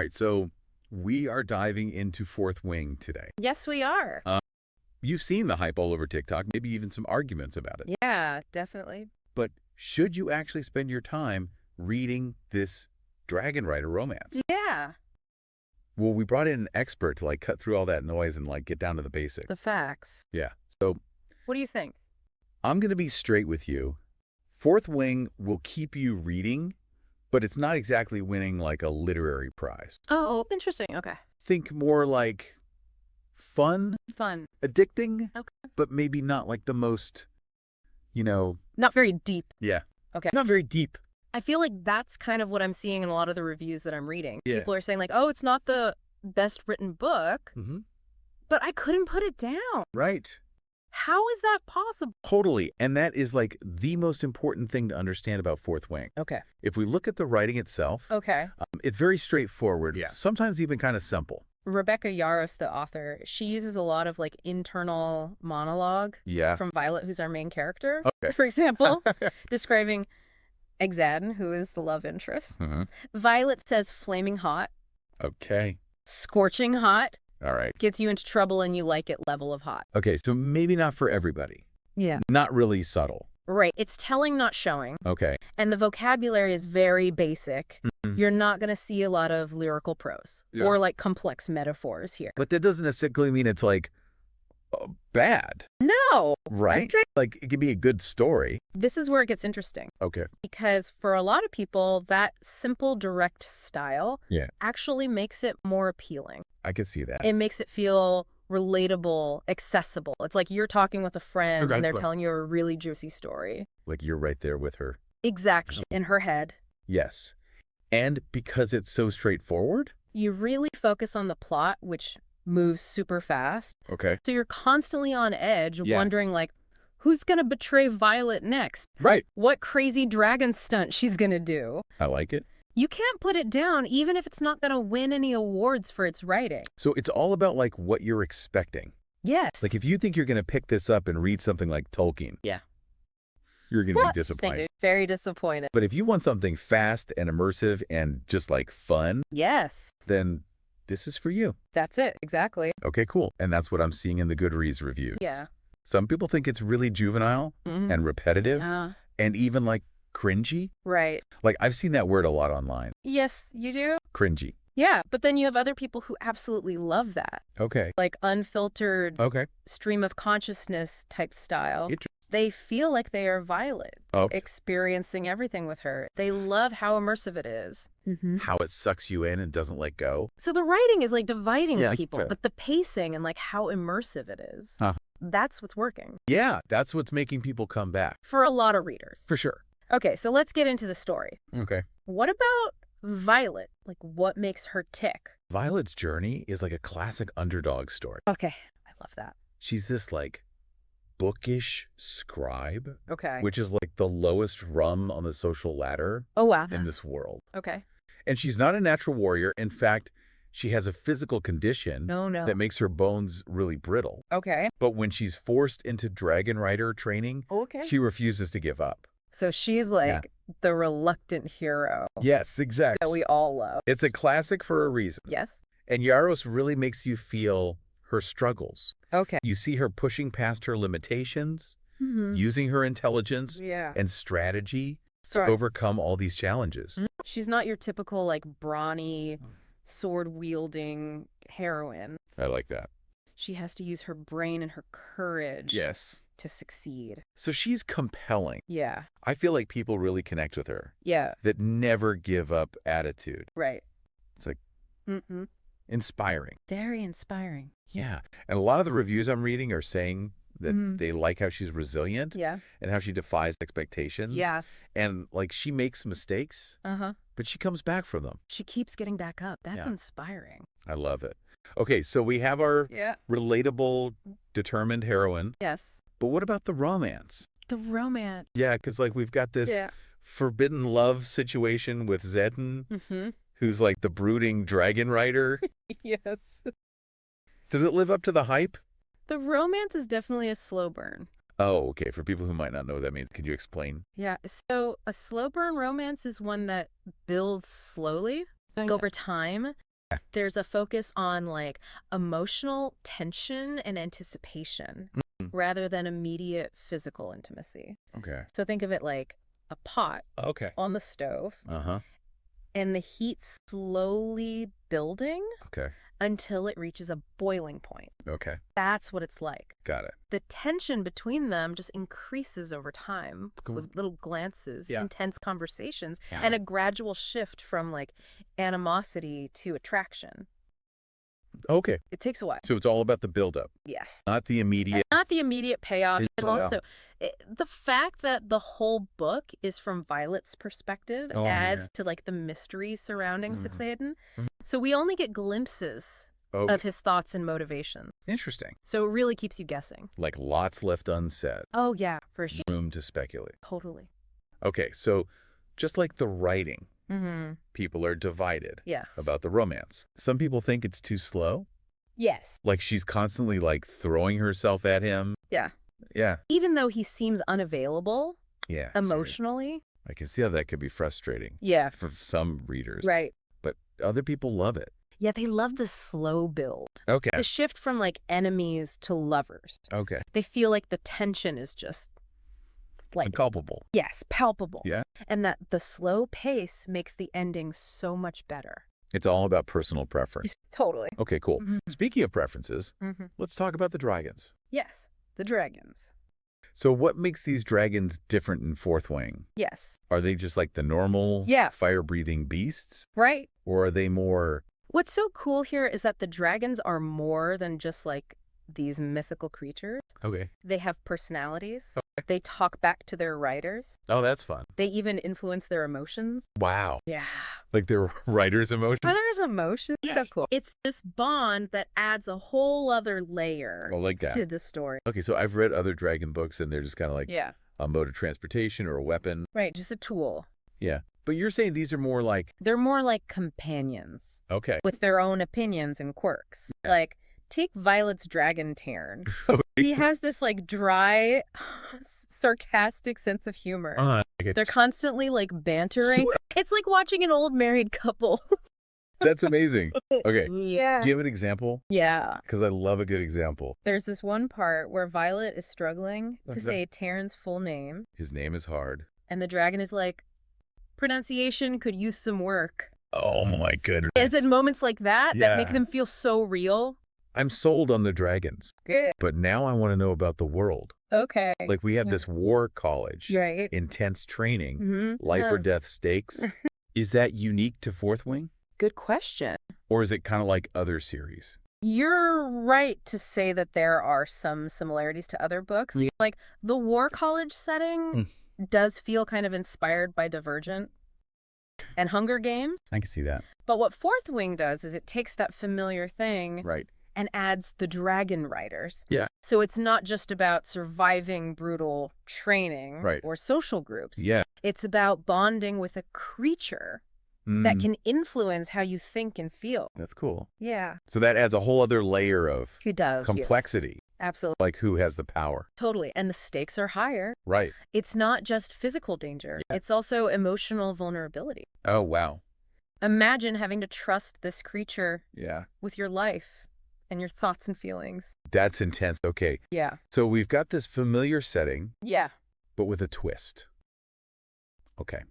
All right, so we are diving into Fourth Wing today. Yes, we are. You've seen the hype all over TikTok, maybe even some arguments about it. Yeah, definitely. But should you actually spend your time reading this Dragon Rider romance? Yeah, Well, we brought in an expert to cut through all that noise and get down to the basics. the facts. Yeah. So What do you think? I'm going to be straight with you. Fourth Wing will keep you reading, but it's not exactly winning a literary prize. Oh, interesting. Okay. Think more like fun, Fun. addicting, Okay. but maybe not the most, Not very deep. yeah. Okay. Not very deep. I feel like that's kind of what I'm seeing in a lot of the reviews that I'm reading. Yeah. People are saying oh, it's not the best written book, Mm-hmm. but I couldn't put it down. Right. How is that possible? Totally. And that is the most important thing to understand about Fourth Wing. Okay. If we look at the writing itself, Okay. it's very straightforward. Yeah. Sometimes even kind of simple. Rebecca Yarros, the author, she uses a lot of internal monologue Yeah. from Violet, who's our main character, Okay. for example, describing Xaden, who is the love interest. Mm-hmm. Violet says flaming hot, Okay. scorching hot, All right. gets you into trouble and you like it level of hot. Okay. So maybe not for everybody. Yeah. Not really subtle. Right. It's telling, not showing. Okay. And the vocabulary is very basic. Mhm. You're not going to see a lot of lyrical prose Yeah. or complex metaphors here. But that doesn't necessarily mean it's bad, No. right? It could be a good story. This is where it gets interesting. Okay. Because for a lot of people, that simple, direct style Yeah. actually makes it more appealing. I could see that. It makes it feel relatable, accessible. It's like you're talking with a friend Okay, and they're right. telling you a really juicy story. You're right there with her. Exactly. In her head. Yes. And because it's so straightforward. You really focus on the plot, which moves super fast. Okay. So you're constantly on edge, Yeah. wondering who's going to betray Violet next? Right. What crazy dragon stunt she's going to do? I like it. You can't put it down, even if it's not going to win any awards for its writing. So it's all about what you're expecting. Yes. If you think you're going to pick this up and read something like Tolkien. Yeah. You're going to be disappointed. Very disappointed. But if you want something fast and immersive and just fun, Yes. then this is for you. That's it. Exactly. Okay, cool. And that's what I'm seeing in the Goodreads reviews. Yeah. Some people think it's really juvenile Mhm. and repetitive Yeah. and even cringy. Right. I've seen that word a lot online. Yes, you do? Cringy. Yeah. But then you have other people who absolutely love that. Okay. Unfiltered Okay. stream of consciousness type style. Inter- They feel like they are Violet, Oh, experiencing everything with her. They love how immersive it is. how it sucks you in and doesn't let go. So the writing is dividing Yeah, people, fair. but the pacing and how immersive it is, Uh-huh. that's what's working Yeah, that's what's making people come back. for a lot of readers. For sure. Okay, so let's get into the story. Okay. What about Violet? What makes her tick? Violet's journey is a classic underdog story. Okay, I love that. She's this bookish scribe, Okay. which is the lowest rung on the social ladder Oh, wow. in this world. Okay. And she's not a natural warrior. In fact, she has a physical condition No. that makes her bones really brittle. Okay. But when she's forced into Dragon Rider training, Okay. she refuses to give up. So she's Yeah. the reluctant hero Yes, exactly. that we all love. It's a classic for a reason. Yes. And Yarros really makes you feel her struggles. Okay. You see her pushing past her limitations, Mm-hmm. using her intelligence Yeah. and strategy to Sorry. overcome all these challenges. She's not your typical brawny, sword-wielding heroine. I like that. She has to use her brain and her courage Yes. to succeed. So she's compelling. Yeah. I feel like people really connect with her. Yeah. That never give up attitude. Right. It's Mm-mm. inspiring. Very inspiring. Yeah. And a lot of the reviews I'm reading are saying that Mhm. they like how she's resilient Yeah. and how she defies expectations. Yes. And she makes mistakes, Uh-huh. but she comes back from them. She keeps getting back up. That's Yeah. inspiring. I love it. Okay, so we have our Yeah. relatable, determined heroine. Yes. But what about the romance? The romance. Yeah, because we've got this Yeah. forbidden love situation with Xaden, Mm-hmm. who's the brooding dragon rider. Yes. Does it live up to the hype? The romance is definitely a slow burn. Oh, okay. For people who might not know what that means, could you explain? Yeah. So a slow burn romance is one that builds slowly over time There's a focus on like emotional tension and anticipation Mm. rather than immediate physical intimacy. Okay. So think of it like a pot Okay. on the stove Uh-huh. and the heat slowly building Okay. until it reaches a boiling point. Okay. That's what it's like. Got it. The tension between them just increases over time Cool. with little glances, Yeah. intense conversations, Yeah. and a gradual shift from like animosity to attraction. Okay. It takes a while. So it's all about the buildup, Yes. not the immediate. Not the immediate payoff. And Wow. also, the fact that the whole book is from Violet's perspective Oh, adds yeah. to like the mystery surrounding Mhm. Xaden. Mhm. So we only get glimpses Okay. of his thoughts and motivations. Interesting. So it really keeps you guessing. Like lots left unsaid. Oh, yeah, for sure. Room to speculate. Totally. Okay, so just like the writing, Mm-hmm. people are divided Yeah. about the romance. Some people think it's too slow. Yes. Like she's constantly like throwing herself at him. Yeah. Yeah. Even though he seems unavailable Yeah. emotionally. I can see how that could be frustrating Yeah. for some readers. Right. But other people love it. Yeah, they love the slow build. Okay. The shift from like enemies to lovers. Okay. They feel like the tension is just like, Unculpable. yes, palpable. Yeah. And that the slow pace makes the ending so much better. It's all about personal preference. Totally. Okay, cool. Mhm. Speaking of preferences, Mm-hmm. let's talk about the dragons. Yes, the dragons. So what makes these dragons different in Fourth Wing? Yes. Are they just like the normal Yeah. fire-breathing beasts? Right? Or are they more... What's so cool here is that the dragons are more than just like these mythical creatures. Okay. They have personalities. Okay. They talk back to their writers. Oh, that's fun. They even influence their emotions. Wow. Yeah. Like their writer's emotion? Writers' emotions. So Yes. cool. It's this bond that adds a whole other layer Oh, like that. to the story. Okay, so I've read other dragon books and they're just kind of like Yeah. a mode of transportation or a weapon. Right. Just a tool. Yeah. But you're saying these are more like... They're more like companions Okay. with their own opinions and quirks. Yeah. Like, take Violet's dragon Tarn. He has this like dry, sarcastic sense of humor. They're constantly like bantering. It's like watching an old married couple. That's amazing. Okay. Yeah. Do you have an example? Yeah. Because I love a good example. There's this one part where Violet is struggling to Okay. say Taryn's full name, His name is hard. and the dragon is like, pronunciation could use some work. Oh my goodness. It's in moments like that that make Yeah. them feel so real. I'm sold on the dragons. Good. But now I want to know about the world. Okay. Like we have this war college, Right. intense training, Mm-hmm. life or death stakes. Is that unique to Fourth Wing? Good question. Or is it kind of like other series? You're right to say that there are some similarities to other books. Yeah. Like the war college setting does feel kind of inspired by Divergent and Hunger Games. I can see that. But what Fourth Wing does is it takes that familiar thing Right. and adds the dragon riders. Yeah. So it's not just about surviving brutal training Right. or social groups. Yeah. It's about bonding with a creature that can influence how you think and feel. That's cool. Yeah. So that adds a whole other layer of It does. yes. complexity. Absolutely. Like who has the power. Totally. And the stakes are higher. Right. It's not just physical danger. Yeah. It's also emotional vulnerability. Oh, wow. Imagine having to trust this creature Yeah. with your life and your thoughts and feelings. That's intense. Okay. Yeah. So we've got this familiar setting, Yeah. but with a twist. Okay.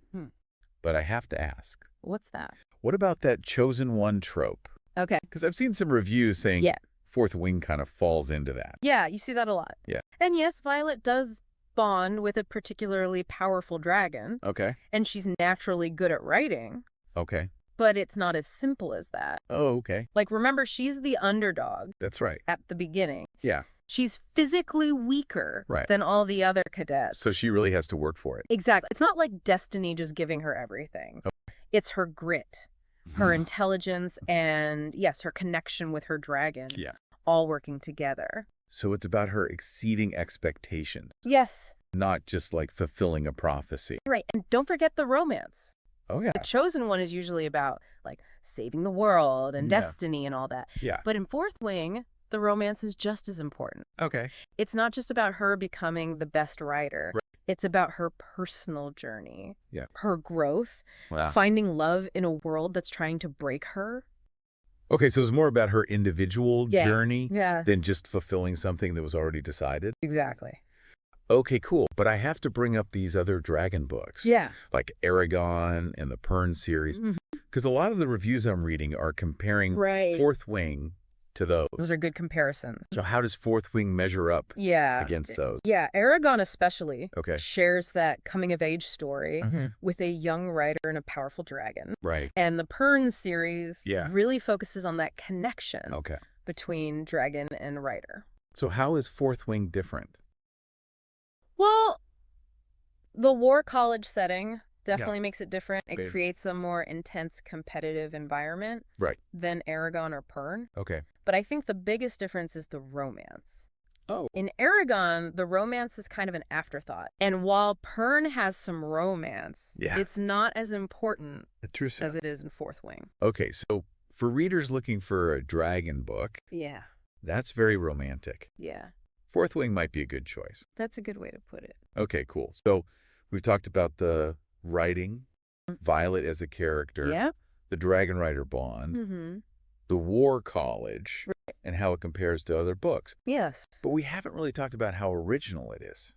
But I have to ask, What's that? what about that chosen one trope? Okay. Because I've seen some reviews saying Yeah. Fourth Wing kind of falls into that. Yeah, you see that a lot. Yeah. And yes, Violet does bond with a particularly powerful dragon, Okay. and she's naturally good at writing, Okay. but it's not as simple as that. Oh, okay. Like, remember, she's the underdog That's right. at the beginning. Yeah. She's physically weaker Right. than all the other cadets. So she really has to work for it. Exactly. It's not like destiny just giving her everything. It's her grit, her intelligence, and yes, her connection with her dragon. Yeah. All working together. So it's about her exceeding expectations, Yes. not just like fulfilling a prophecy. Right. And don't forget the romance. Oh, yeah. The chosen one is usually about like saving the world and Yeah. destiny and all that. Yeah. But in Fourth Wing, the romance is just as important. Okay. It's not just about her becoming the best writer. Right. It's about her personal journey. Yeah. Her growth, Wow. finding love in a world that's trying to break her. Okay, so it's more about her individual Yeah. journey Yeah. than just fulfilling something that was already decided? Exactly. Okay, cool. But I have to bring up these other dragon books. Yeah. Like Aragon and the Pern series. Because a lot of the reviews I'm reading are comparing Right. Fourth Wing to those. Those are good comparisons. So how does Fourth Wing measure up against those? Yeah, Aragon especially Okay. shares that coming-of-age story with a young writer and a powerful dragon. Right. And the Pern series really focuses on that connection between dragon and writer. So how is Fourth Wing different? Well, the war college setting definitely makes it different. It creates a more intense competitive environment than Aragon or Pern. Okay. But I think the biggest difference is the romance. Oh. In Aragon, the romance is kind of an afterthought. And while Pern has some romance, it's not as important as it is in Fourth Wing. Okay, so for readers looking for a dragon book, that's very romantic. Yeah. Fourth Wing might be a good choice. That's a good way to put it. Okay, cool. So we've talked about the writing, Violet as a character, the dragon rider bond, the war college, and how it compares to other books. Yes. But we haven't really talked about how original it is.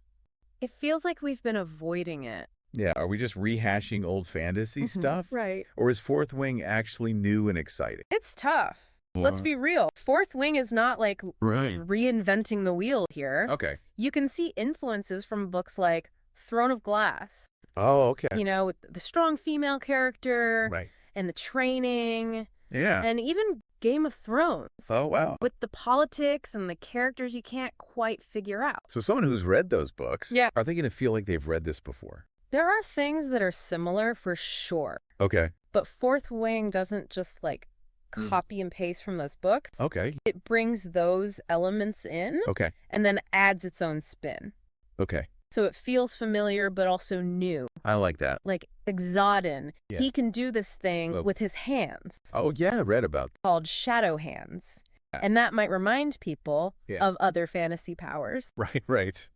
It feels like we've been avoiding it. Yeah, are we just rehashing old fantasy stuff? Right. Or is Fourth Wing actually new and exciting? It's tough. Let's be real. Fourth Wing is not like reinventing the wheel here. Okay. You can see influences from books like Throne of Glass. Oh, okay. You know, with the strong female character and the training. Yeah. And even Game of Thrones. Oh, wow. With the politics and the characters you can't quite figure out. So someone who's read those books, are they going to feel like they've read this before? There are things that are similar for sure. Okay. But Fourth Wing doesn't just like copy and paste from those books. Okay. It brings those elements in and then adds its own spin. Okay. So it feels familiar, but also new. I like that. Like Xaden, he can do this thing with his hands. Oh, yeah, I read about that. Called shadow hands. And that might remind people of other fantasy powers. Right.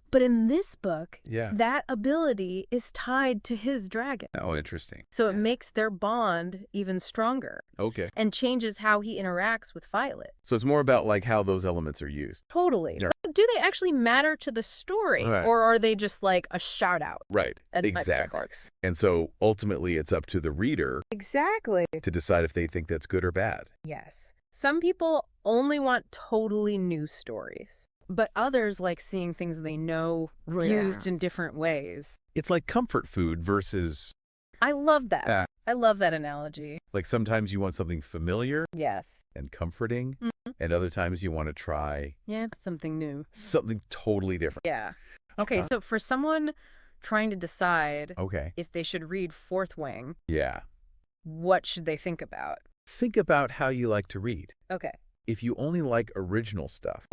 But in this book, that ability is tied to his dragon. Oh, interesting. So it makes their bond even stronger. Okay. And changes how he interacts with Violet. So it's more about like how those elements are used. Totally. Yeah. Do they actually matter to the story? Or are they just like a shout out? Right. Exactly. And so ultimately it's up to the reader. Exactly. To decide if they think that's good or bad. Yes. Some people only want totally new stories, but others like seeing things they know used in different ways. It's like comfort food versus... I love that. I love that analogy. Like sometimes you want something familiar and comforting, and other times you want to try... something new. Something totally different. Yeah. Okay, so for someone trying to decide if they should read Fourth Wing, what should they think about? Think about how you like to read. Okay. If you only like original stuff.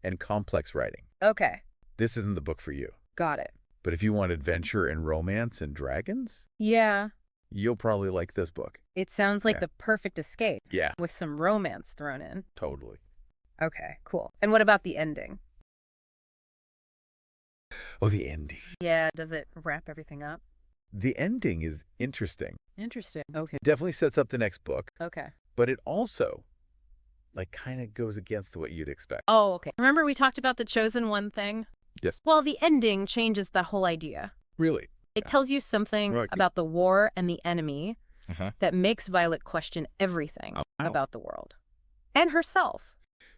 And complex writing. Okay. This isn't the book for you. Got it. But if you want adventure and romance and dragons. You'll probably like this book. It sounds like the perfect escape. Yeah. With some romance thrown in. Totally. Okay, cool. And what about the ending? Oh, the ending. Yeah, does it wrap everything up? The ending is interesting. Interesting. Okay. Definitely sets up the next book. Okay. But it also, like, kind of goes against what you'd expect. Oh, okay. Remember we talked about the chosen one thing? Yes. Well, the ending changes the whole idea. Really? It tells you something about the war and the enemy that makes Violet question everything about the world. And herself.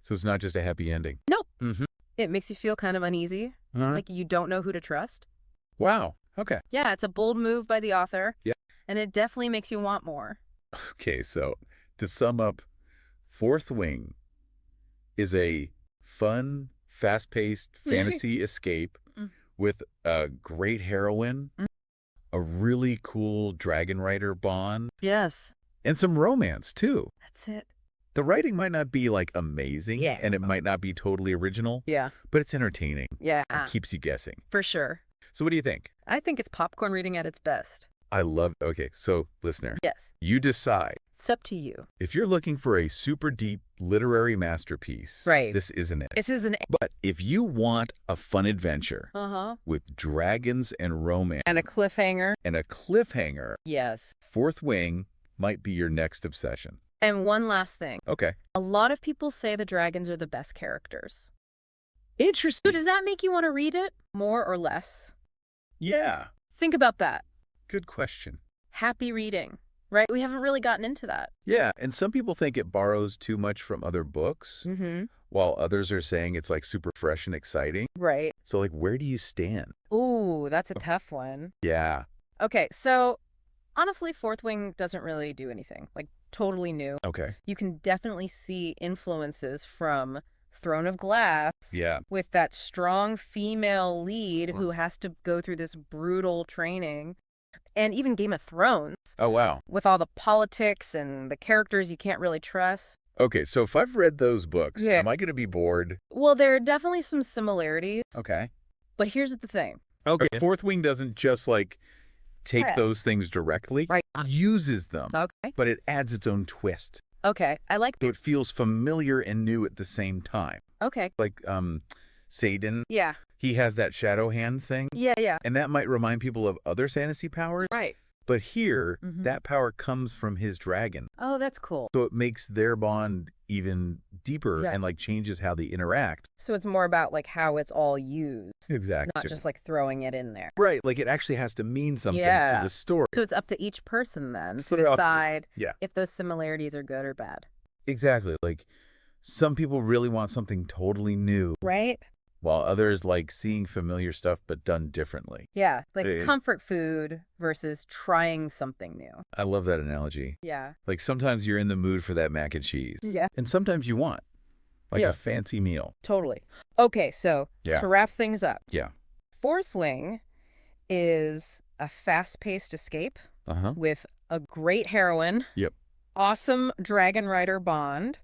So it's not just a happy ending? Nope. It makes you feel kind of uneasy. Like you don't know who to trust. Wow. Okay. Yeah, it's a bold move by the author. Yeah. And it definitely makes you want more. Okay, so to sum up, Fourth Wing is a fun, fast-paced fantasy escape with a great heroine, a really cool dragon rider bond. Yes. And some romance, too. That's it. The writing might not be, like, amazing, and it might not be totally original. Yeah. But it's entertaining. Yeah. It keeps you guessing. For sure. So what do you think? I think it's popcorn reading at its best. I love it. Okay, so listener. Yes. You decide. It's up to you. If you're looking for a super deep literary masterpiece, this isn't it. This isn't it. But if you want a fun adventure with dragons and romance. And a cliffhanger. Yes. Fourth Wing might be your next obsession. And one last thing. Okay. A lot of people say the dragons are the best characters. Interesting. So does that make you want to read it more or less? Yeah. Think about that. Good question. Happy reading, right? We haven't really gotten into that. Yeah, and some people think it borrows too much from other books, while others are saying it's like super fresh and exciting. Right. So like, where do you stand? Ooh, that's a tough one. Yeah. Okay, so honestly, Fourth Wing doesn't really do anything, like totally new. Okay. You can definitely see influences from Throne of Glass. Yeah. With that strong female lead who has to go through this brutal training. And even Game of Thrones. Oh, wow. With all the politics and the characters you can't really trust. Okay, so if I've read those books, am I going to be bored? Well, there are definitely some similarities. Okay. But here's the thing. Okay. Fourth Wing doesn't just like take those things directly. Right. Uses them. Okay. But it adds its own twist. Okay, I like So it feels familiar and new at the same time. Okay. Like Xaden. Yeah. He has that shadow hand thing. Yeah. And that might remind people of other fantasy powers. Right. But here, that power comes from his dragon. Oh, that's cool. So it makes their bond even deeper and like changes how they interact. So it's more about like how it's all used. Exactly. Not just like throwing it in there. Right. Like it actually has to mean something to the story. So it's up to each person then to Put it out there. decide Yeah. if those similarities are good or bad. Exactly. Like some people really want something totally new. Right? While others like seeing familiar stuff but done differently. Yeah, like comfort food versus trying something new. I love that analogy. Yeah. Like sometimes you're in the mood for that mac and cheese. Yeah. And sometimes you want like a fancy meal. Totally. Okay, so to wrap things up. Yeah. Fourth Wing is a fast-paced escape with a great heroine. Yep. Awesome dragon rider bond.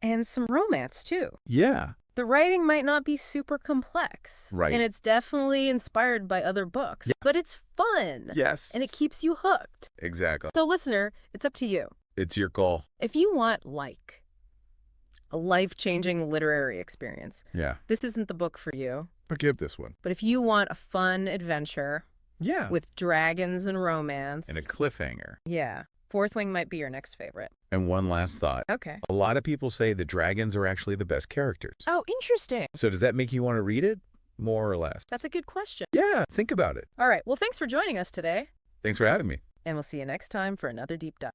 And some romance too. Yeah. The writing might not be super complex. Right. And it's definitely inspired by other books. But it's fun. Yes. And it keeps you hooked. Exactly. So listener, it's up to you. It's your call. If you want, like, a life-changing literary experience, this isn't the book for you. Forgive this one. But if you want a fun adventure with dragons and romance. And a cliffhanger. Yeah. Fourth Wing might be your next favorite. And one last thought. Okay. A lot of people say the dragons are actually the best characters. Oh, interesting. So does that make you want to read it? More or less? That's a good question. Yeah, think about it. All right. Well, thanks for joining us today. Thanks for having me. And we'll see you next time for another deep dive.